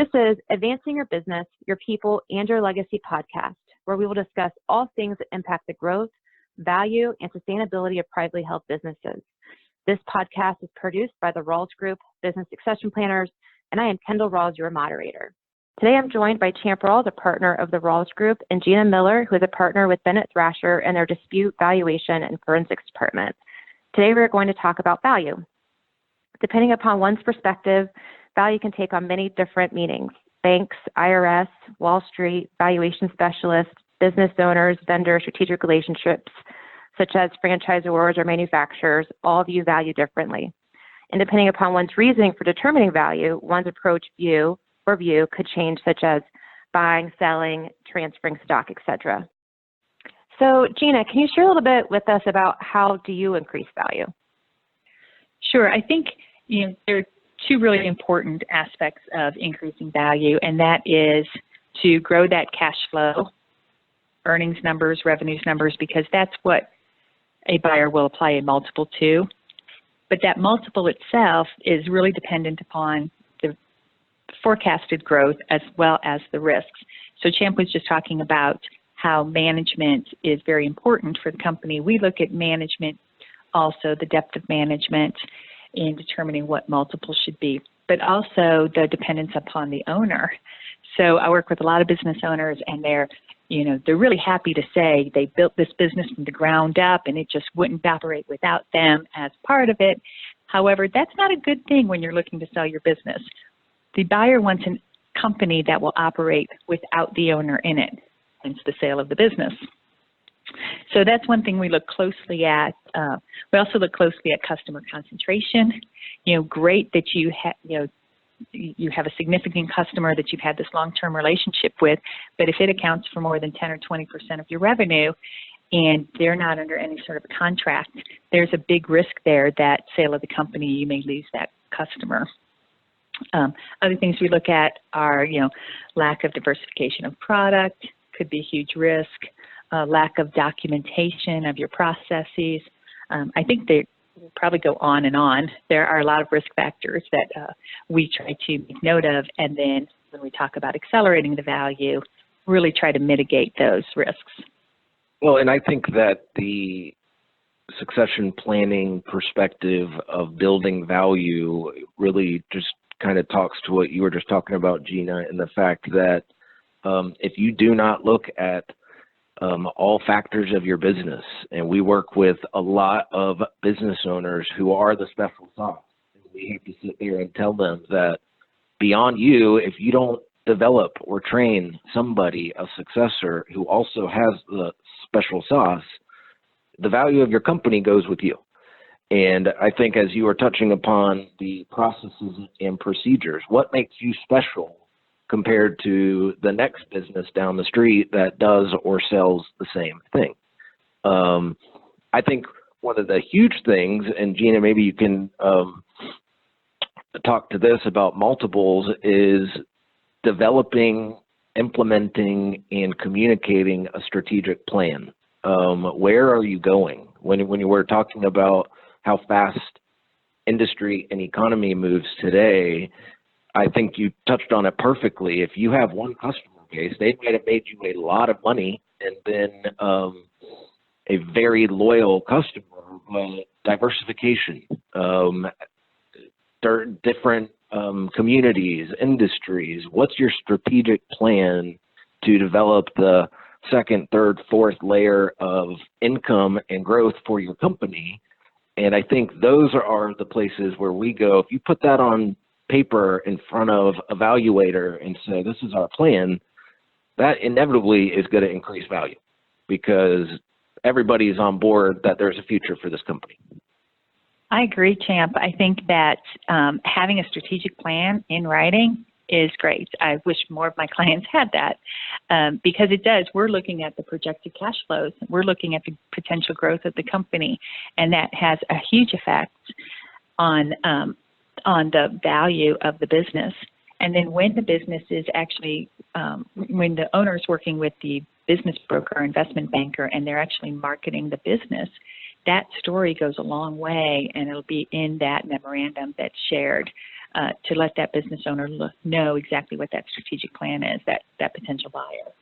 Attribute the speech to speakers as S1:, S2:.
S1: This is Advancing Your Business, Your People, and Your Legacy podcast, where we will discuss all things that impact the growth, value, and sustainability of privately held businesses. This podcast is produced by the Rawls Group Business Succession Planners, and I am Kendall Rawls, your moderator. Today I'm joined by Champ Rawls, a partner of the Rawls Group, and Gina Miller, who is a partner with Bennett Thrasher in their dispute, valuation, and forensics department. Today we're going to talk about value. Depending upon one's perspective, value can take on many different meanings. Banks, IRS, Wall Street, valuation specialists, business owners, vendors, strategic relationships, such as franchisors or manufacturers, all view value differently. And depending upon one's reasoning for determining value, one's approach view could change, such as buying, selling, transferring stock, etc. So Gina, can you share a little bit with us about how do you increase value?
S2: Sure. I think there are two really important aspects of increasing value, and that is to grow that cash flow, earnings numbers, revenues numbers, because that's what a buyer will apply a multiple to. But that multiple itself is really dependent upon the forecasted growth as well as the risks. So Champ was just talking about how management is very important for the company. We look at management, also the depth of management in determining what multiple should be, but also the dependence upon the owner. So I work with a lot of business owners, and they're really happy to say they built this business from the ground up and it just wouldn't operate without them as part of it. However, that's not a good thing when you're looking to sell your business. The buyer wants a company that will operate without the owner in it, hence the sale of the business. So that's one thing we look closely at. We also look closely at customer concentration. Great that you have a significant customer that you've had this long-term relationship with, but if it accounts for more than 10 or 20% of your revenue and they're not under any sort of contract, there's a big risk there that sale of the company, you may lose that customer. Other things we look at are, lack of diversification of product, could be a huge risk, lack of documentation of your processes. I think they probably go on and on. There are a lot of risk factors that we try to make note of, and then when we talk about accelerating the value, really try to mitigate those risks.
S3: Well, and I think that the succession planning perspective of building value really just kind of talks to what you were just talking about, Gina, and the fact that if you do not look at all factors of your business, and we work with a lot of business owners who are the special sauce, and we have to sit there and tell them that beyond you, if you don't develop or train somebody, a successor who also has the special sauce, the value of your company goes with you. And I think as you were touching upon the processes and procedures, what makes you special compared to the next business down the street that does or sells the same thing? I think one of the huge things, and Gina, maybe you can talk to this about multiples, is developing, implementing, and communicating a strategic plan. Where are you going? When you were talking about how fast industry and economy moves today, I think you touched on it perfectly. If you have one customer base, they might have made you a lot of money and been a very loyal customer, but diversification, different communities, industries. What's your strategic plan to develop the second, third, fourth layer of income and growth for your company? And I think those are the places where we go. If you put that on paper in front of an evaluator and say, this is our plan, that inevitably is going to increase value because everybody is on board that there's a future for this company.
S2: I agree, Champ. I think that having a strategic plan in writing is great. I wish more of my clients had that because it does. We're looking at the projected cash flows. We're looking at the potential growth of the company, and that has a huge effect on the value of the business. And then when the business is actually, when the owner is working with the business broker or investment banker and they're actually marketing the business, that story goes a long way, and it'll be in that memorandum that's shared. to let that business owner know exactly what that strategic plan is, that potential buyer.